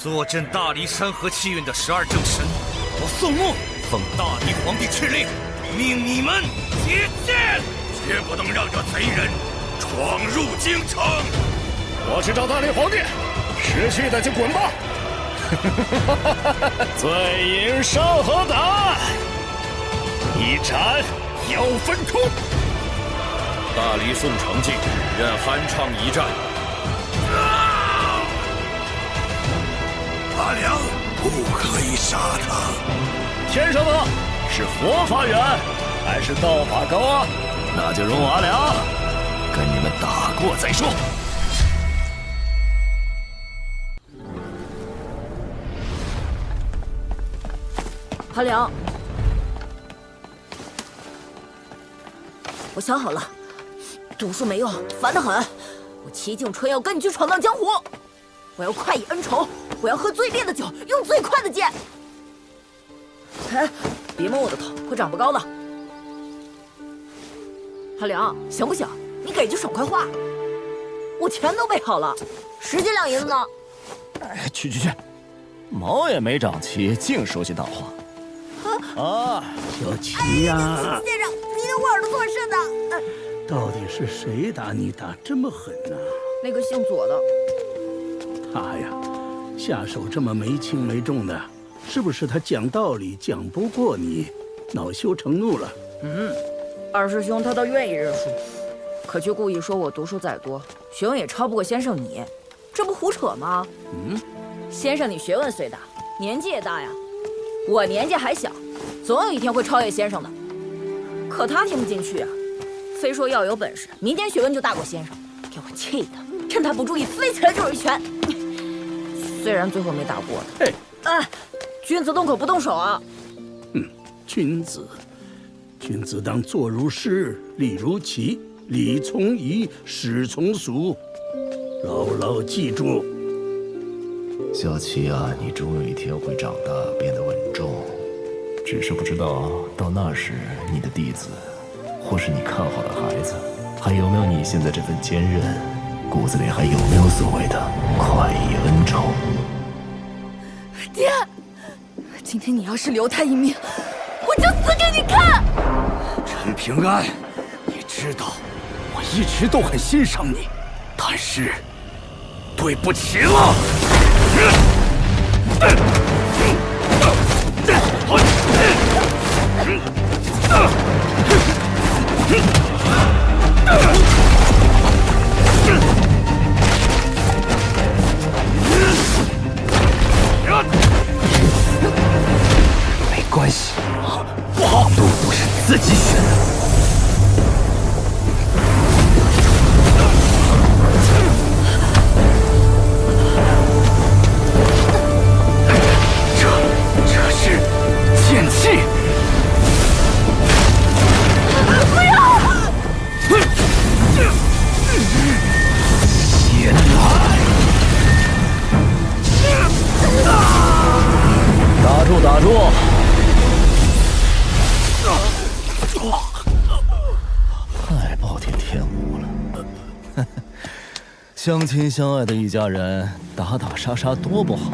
坐镇大离山河气运的12正神，我宋穆奉大离皇帝敕令，命你们结剑，绝不能让这贼人闯入京城。我是赵大离皇帝，识趣的就滚吧！醉饮山河胆，一斩要分空。大离宋成敬任酣畅一战。阿良，不可以杀他！天上的是佛法远还是道法高啊？那就容我阿良跟你们打过再说。阿良，我想好了，读书没用，烦得很。我齐景春要跟你去闯荡江湖，我要快意恩仇，我要喝最烈的酒，用最快的剑。哎，别摸我的头，会长不高的。阿良，行不行？你给句爽快话。我钱都备好了，10斤2银子呢。哎，去，毛也没长齐，净说些大话。啊，小齐呀！先生，你的耳朵做甚的？到底是谁打你打这么狠呢？那个姓左的。他呀，下手这么没轻没重的，是不是他讲道理讲不过你，恼羞成怒了？二师兄他倒愿意认输，可却故意说我读书再多，学问也超不过先生你，这不胡扯吗？先生你学问虽大，年纪也大呀，我年纪还小，总有一天会超越先生的。可他听不进去啊，非说要有本事，民间学问就大过先生，给我气的，趁他不注意飞起来就是一拳。虽然最后没打过他。哎，君子动口不动手啊！君子当坐如师，立如棋，礼从仪，事从俗，牢牢记住。小齐啊，你终有一天会长大，变得稳重。只是不知道到那时，你的弟子，或是你看好的孩子，还有没有你现在这份坚韧？骨子里还有没有所谓的快意恩仇？爹，今天你要是留他一命，我就死给你看！陈平安，你知道我一直都很欣赏你，但是对不起了。没关系，不好，路不是自己选的。这是剑气。不要！先来！打住！太暴殄天物了！相亲相爱的一家人，打打杀杀多不好。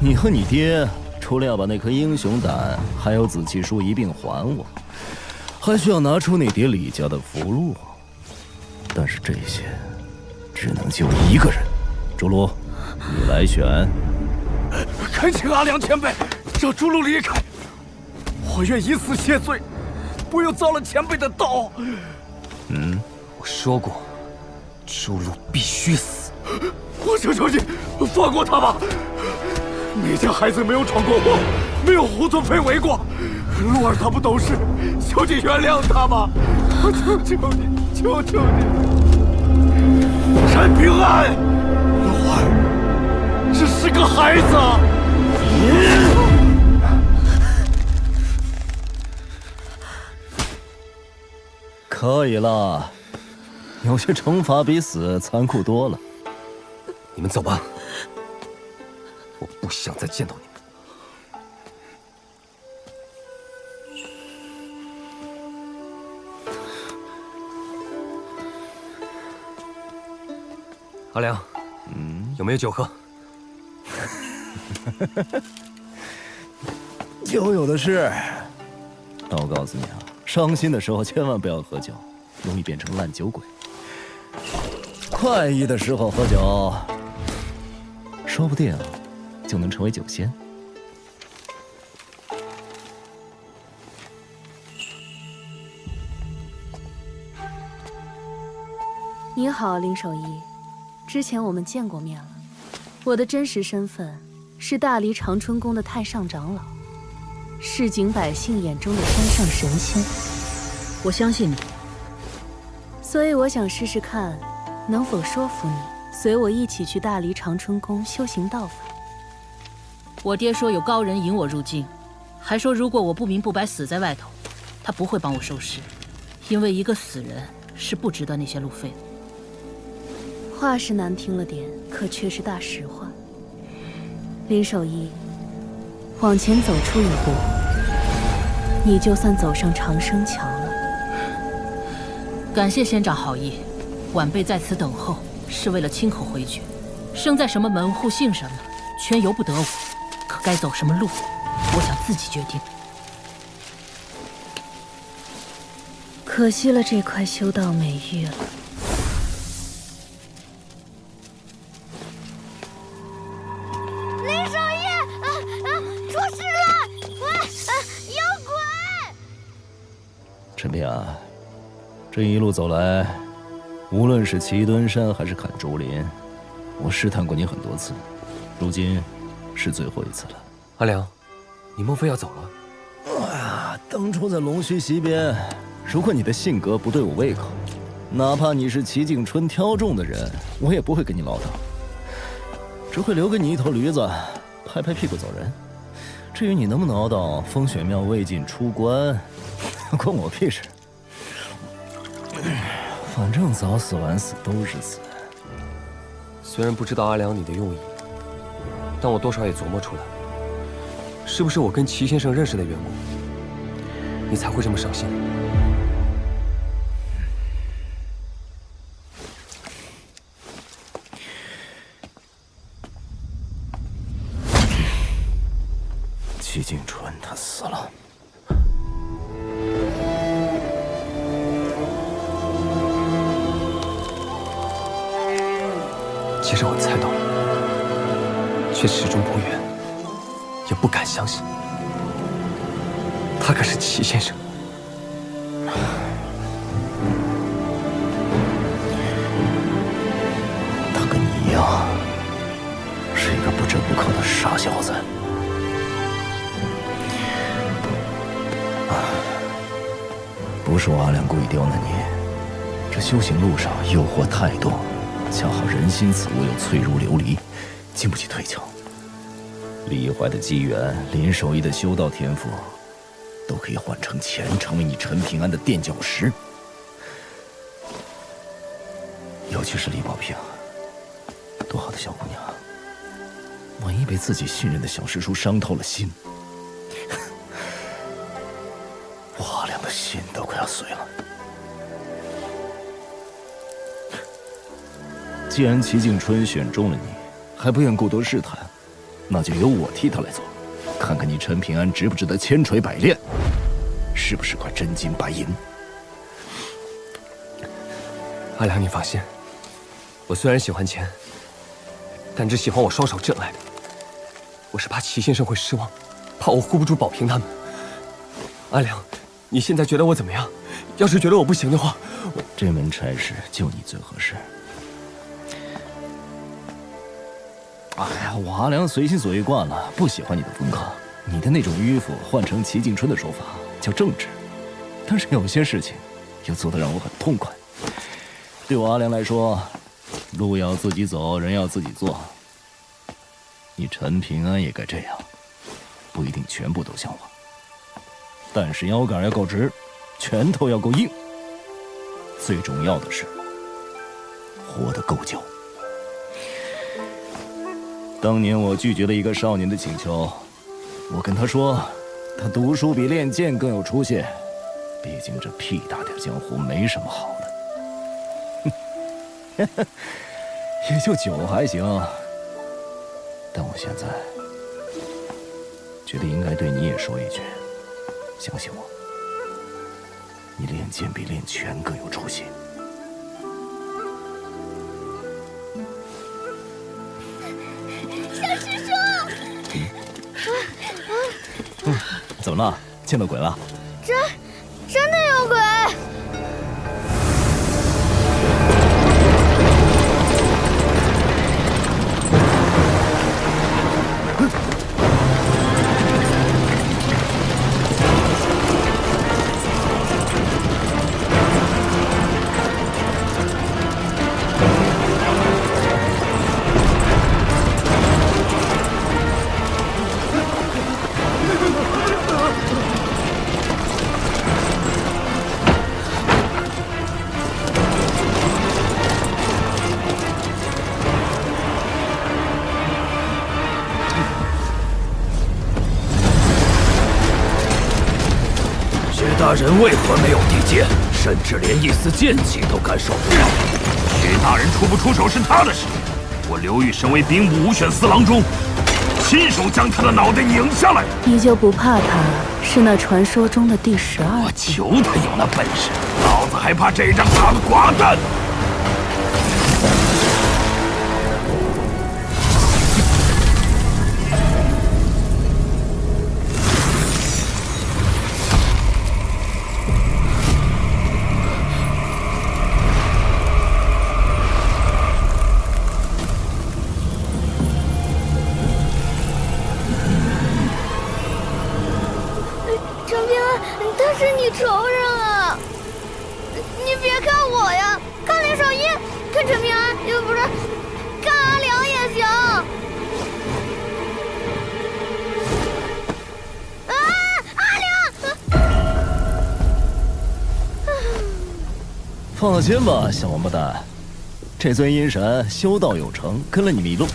你和你爹除了要把那颗英雄胆还有紫气书一并还我，还需要拿出你爹李家的符箓。但是这些只能救一个人，朱卢，你来选。恳请阿良前辈让朱路离开，我愿以死谢罪，不用遭了前辈的刀。我说过，朱路必须死。我求求你，放过他吧！你家孩子没有闯过祸，没有胡作非为过。鹿儿他不懂事，求你原谅他吧！我求求你！陈平安，鹿儿只是个孩子。可以了，有些惩罚比死残酷多了。你们走吧，我不想再见到你们。阿良，有没有酒喝？酒有的是。但我告诉你啊，伤心的时候千万不要喝酒，容易变成烂酒鬼。快意的时候喝酒，说不定就能成为酒仙。你好，林守义，之前我们见过面了。我的真实身份是大黎长春宫的太上长老，市井百姓眼中的山上神仙。我相信你，所以我想试试看，能否说服你随我一起去大黎长春宫修行道法。我爹说有高人引我入境，还说如果我不明不白死在外头，他不会帮我收尸，因为一个死人是不值得那些路费的。话是难听了点，可却是大实话。林守义，往前走出一步，你就算走上长生桥了。感谢仙长好意，晚辈在此等候，是为了亲口回绝。生在什么门户，姓什么，全由不得我。可该走什么路，我想自己决定。可惜了这块修道美玉了。林守义，出事了！有鬼！陈平安，这一路走来，无论是齐墩山还是砍竹林，我试探过你很多次，如今是最后一次了。阿良，你莫非要走了？哎呀，当初在龙须溪边，如果你的性格不对我胃口，哪怕你是齐景春挑中的人，我也不会跟你唠叨，只会留给你一头驴子，拍拍屁股走人。至于你能不能熬到风雪庙未尽出关，关我屁事。反正早死晚死都是死。虽然不知道阿良你的用意，但我多少也琢磨出来，是不是我跟齐先生认识的缘故，你才会这么伤心？齐景春他死了。其实我猜到了，却始终不愿，也不敢相信，他可是齐先生。他跟你一样，是一个不折不扣的傻小子。不是我阿良故意刁难你，这修行路上诱惑太多，恰好人心此物又脆如琉璃，经不起推敲。李怀的机缘，林守义的修道天赋，都可以换成钱，成为你陈平安的垫脚石。尤其是李宝平，多好的小姑娘，万一被自己信任的小师叔伤透了心，我阿良的心都快要碎了。既然齐景春选中了你，还不愿过多试探，那就由我替他来做，看看你陈平安值不值得千锤百炼，是不是块真金白银。阿良，你放心，我虽然喜欢钱，但只喜欢我双手挣来的。我是怕齐先生会失望，怕我护不住宝平他们。阿良，你现在觉得我怎么样？要是觉得我不行的话，这门差事就你最合适。哎呀，我阿良随心所欲惯了，不喜欢你的风格。你的那种迂腐，换成齐景春的说法叫正直。但是有些事情，又做得让我很痛快。对我阿良来说，路要自己走，人要自己做。你陈平安也该这样，不一定全部都像我，但是腰杆要够直，拳头要够硬。最重要的是，活得够久。当年我拒绝了一个少年的请求，我跟他说，他读书比练剑更有出息，毕竟这屁大点江湖没什么好的。也就9还行。但我现在觉得应该对你也说一句，相信我，你练剑比练拳更有出息。小师叔，怎么了？见到鬼了？真的有鬼！大人为何没有地界，甚至连一丝剑气都感受不到？徐大人出不出手是他的事，我刘裕身为兵部5选4郎中，亲手将他的脑袋拧下来。你就不怕他是那传说中的第12？我求他有那本事，老子还怕这张大的寡蛋！仇人啊！你别看我呀，看林少一，看陈平安，也不是，看阿良也行。啊，阿良！放了心吧，小王八蛋，这尊阴神修道有成，跟了你们一路，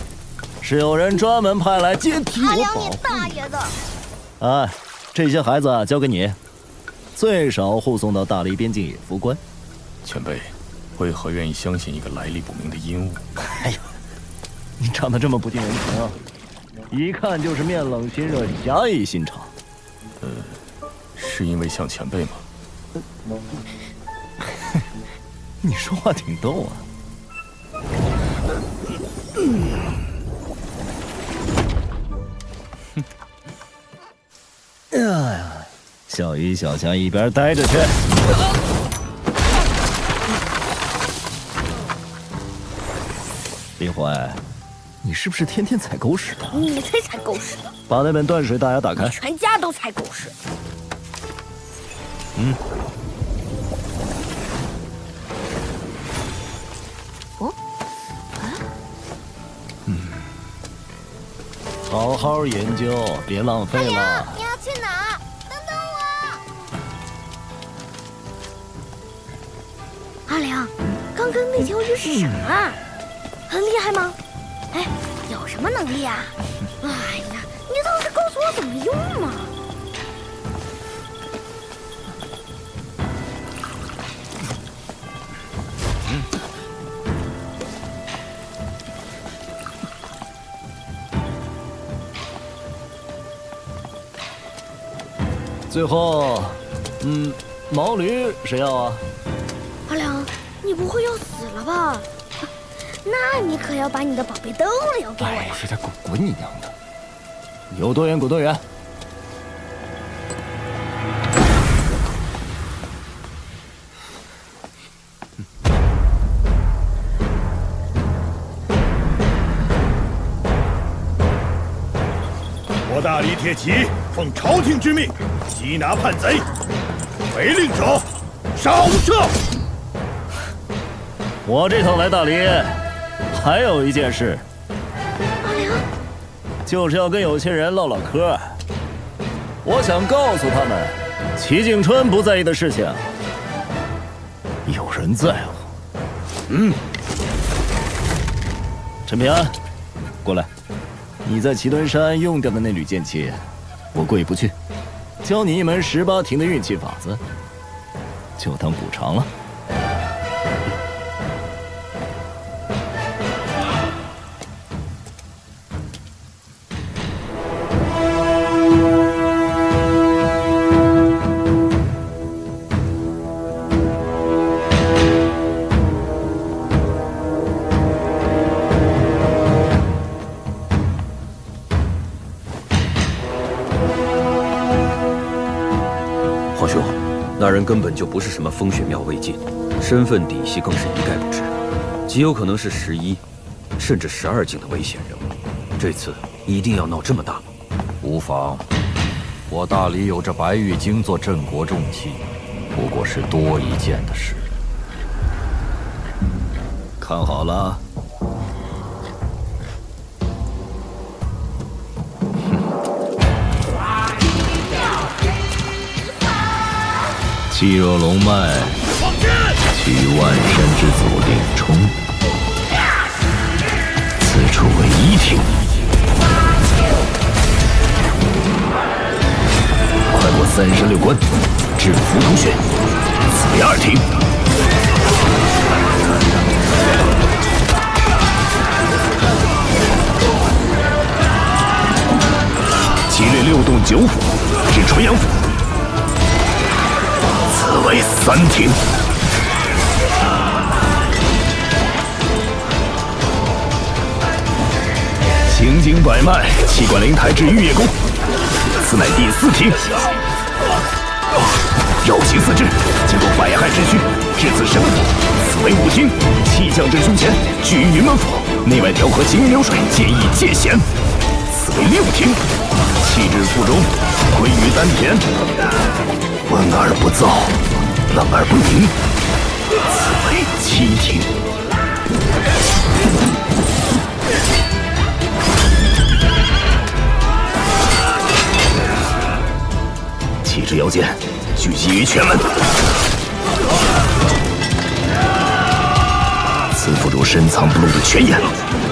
是有人专门派来接替我保护。阿良，你大爷的！哎，这些孩子交给你。最少护送到大黎边境野夫关。前辈，为何愿意相信一个来历不明的阴物？哎呀，你长得这么不近人情啊，一看就是面冷心热、侠义心肠。是因为像前辈吗？你说话挺逗啊。哎呀！小鱼小强一边待着去！李怀，你是不是天天踩狗屎的？你才踩狗屎的！把那本断水大牙打开。全家都踩狗屎。好好研究，别浪费了。你要去哪？等等我。阿良，刚刚那条鱼是什么啊？很厉害吗？哎，有什么能力啊？哎呀，你倒是告诉我怎么用嘛！最后，毛驴谁要啊？阿良，你不会要死了吧？那你可要把你的宝贝灯留给我呀！是他滚你娘的！有多远滚多远。我大黎铁骑奉朝廷之命缉拿叛贼，违令者少射。我这趟来大黎，还有一件事。阿良，就是要跟有钱人唠唠嗑。我想告诉他们，齐景春不在意的事情，有人在乎。陈平安，过来。你在祁墩山用掉的那缕剑气，我过意不去。教你一门18庭的运气法子，就当补偿了。人根本就不是什么风雪庙未进，身份底细更是一概不知，极有可能是11，甚至12境的危险人物。这次一定要闹这么大吗？无妨，我大理有着白玉京做镇国重器，不过是多一件的事。看好了。气若龙脉，取万山之祖令冲。此处为1庭，快过36关，至浮屠穴。此为2庭。击掠6洞9府，至纯阳府。此为3庭。行经百脉，气贯灵台至玉叶宫，此乃第4庭。绕行4至，经过百害之躯，至此神府，此为5庭。气降至胸前，聚于云门府，内外调和行云流水，兼益界限，此为6庭。气至腹中，归于丹田，闻而不燥，冷而不凝，此为7庭。气至腰间，聚集于拳门。此腹主深藏不露的拳眼，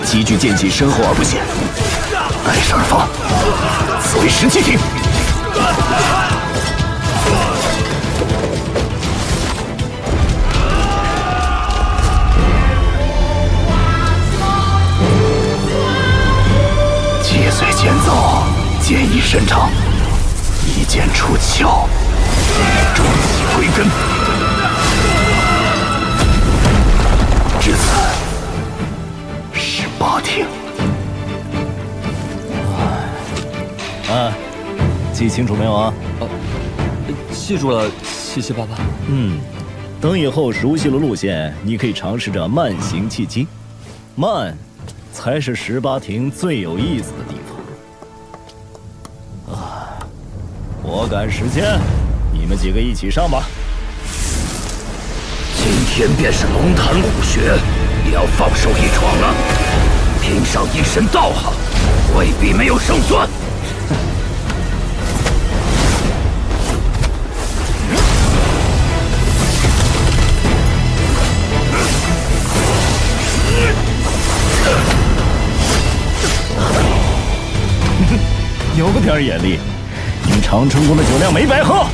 积聚剑气深厚而不显，带势而发，此为17庭。气随剑走，剑意深长，一剑出鞘，重气归根。至此18庭。记清楚没有啊？记住了，七七八八。等以后熟悉了路线，你可以尝试着慢行气机，慢才是18庭最有意思的地方。我赶时间，你们几个一起上吧。今天便是龙潭虎穴，也要放手一闯了。拼上一身道行，未必没有胜算。有个点眼力，你长春宫的酒量没白喝。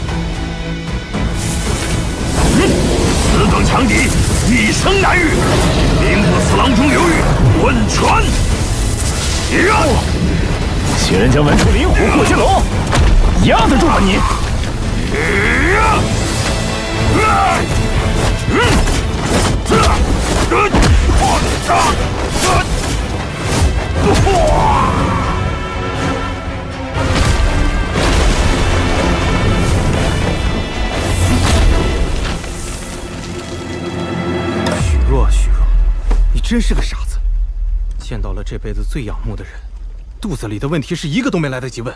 此等强敌，一生难遇。兵不死郎中刘裕，问传。仙人将文出灵虎过金龙，压得住吗你？许若，你真是个傻子！见到了这辈子最仰慕的人，肚子里的问题是一个都没来得及问。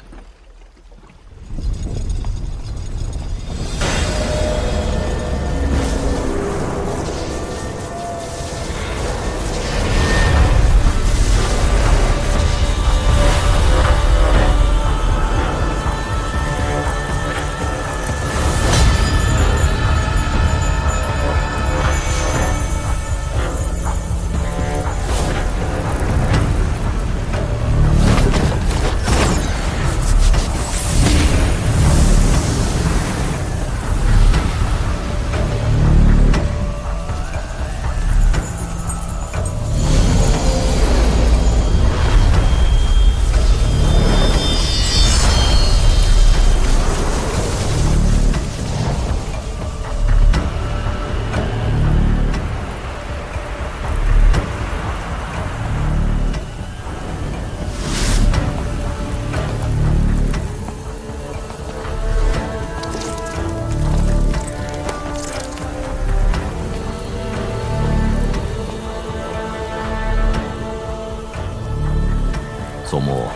宋木，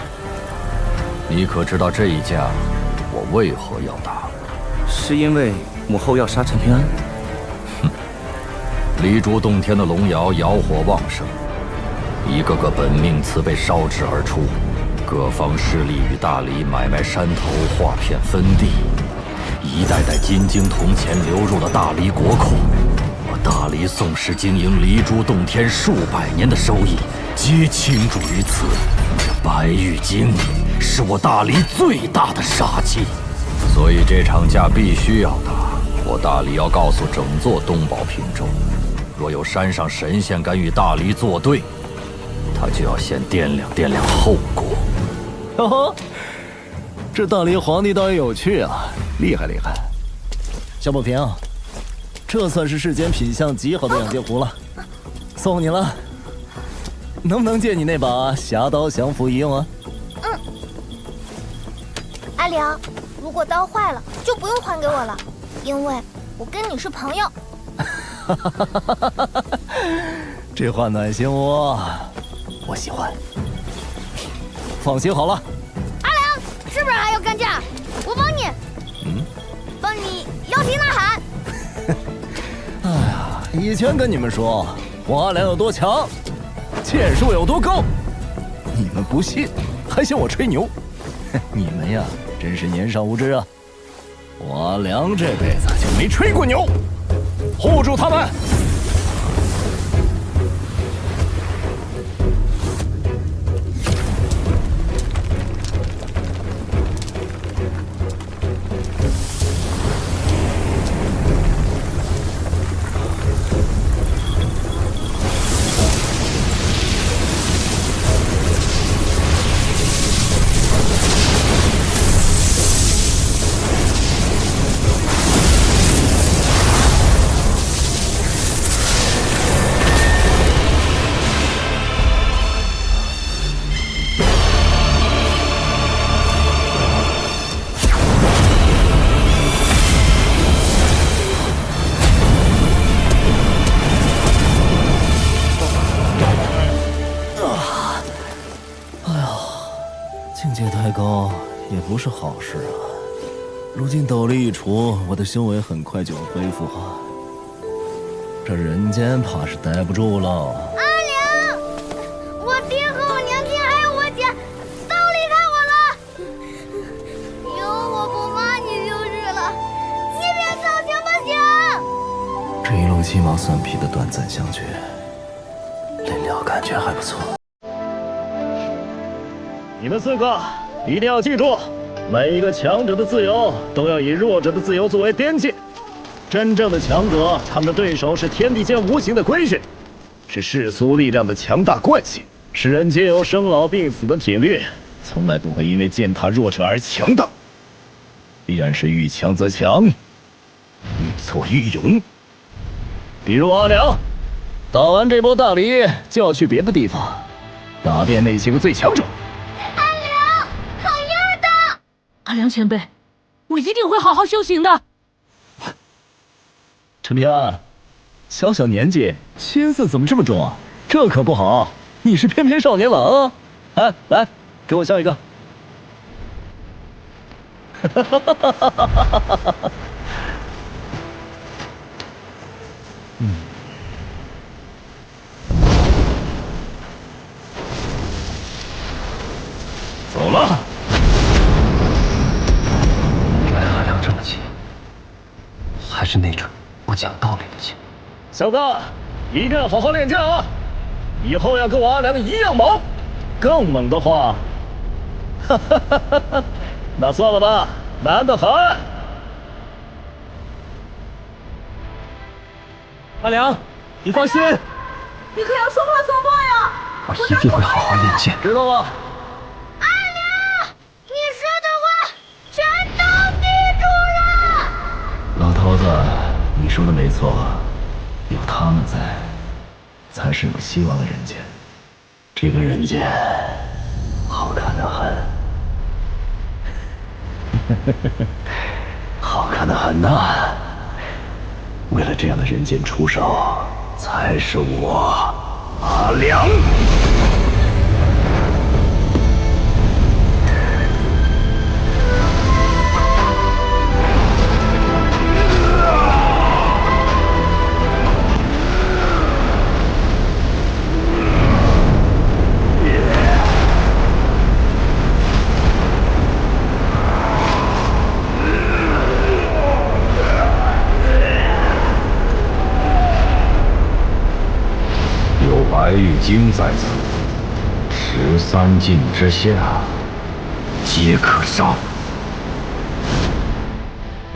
你可知道这一架我为何要打？是因为母后要杀陈平安？哼，离珠洞天的龙窑窑火旺盛，一个个本命祠被烧制而出，各方势力与大理买卖山头，划片分地，一代代金晶铜钱流入了大理国库。我大理宋氏经营离珠洞天数百年的收益，皆倾注于此。这白玉京是我大理最大的杀机，所以这场架必须要打。我大理要告诉整座东宝平州，若有山上神仙敢与大理作对，他就要先掂量后果。哟呵，这大理皇帝倒也有趣啊，厉害厉害。小宝平，这算是世间品相极好的养剑壶了，送你了。能不能借你那把侠刀降服一用啊？嗯。阿良，如果刀坏了，就不用还给我了，因为我跟你是朋友。这话暖心窝，我喜欢。放心好了。阿良，是不是还要干架？我帮你。帮你摇旗呐喊。哎呀，以前跟你们说我阿良有多强，剑术有多高，你们不信，还嫌我吹牛。你们呀，真是年少无知啊！我阿良这辈子就没吹过牛。护住他们！境界太高也不是好事啊！如今斗力一除，我的修为很快就要恢复啊！这人间怕是待不住了。阿良，我爹和我娘亲还有我姐都离开我了，有我不骂你就是了，你别走行不行？这一路鸡毛蒜皮的短暂相聚，临了感觉还不错。你们4个一定要记住，每一个强者的自由都要以弱者的自由作为边界。真正的强者，他们的对手是天地间无形的规训，是世俗力量的强大惯性，是人皆有生老病死的铁律，从来不会因为践踏弱者而强大。必然是遇强则强，遇挫愈勇。比如阿良，打完这波大礼就要去别的地方，打遍那些个最强者。阿良前辈，我一定会好好修行的。陈平安，小小年纪，心思怎么这么重啊？这可不好，你是翩翩少年了啊！哎，来，给我笑一个。走了。阿良这么急，还是那种不讲道理的急。小子，一定要好好练剑啊！以后要跟我阿良一样猛，更猛的话，那算了吧，难得很。阿良，你放心，你可要说话算话呀！我一定会好好练剑，知道吗？阿良，你说的话全都记住了。老头子，你说的没错，有他们在，才是有希望的人间。这个人间，好看得很，好看得很呐！为了这样的人间出手，才是我阿良。白玉京在此，13境之下，皆可杀。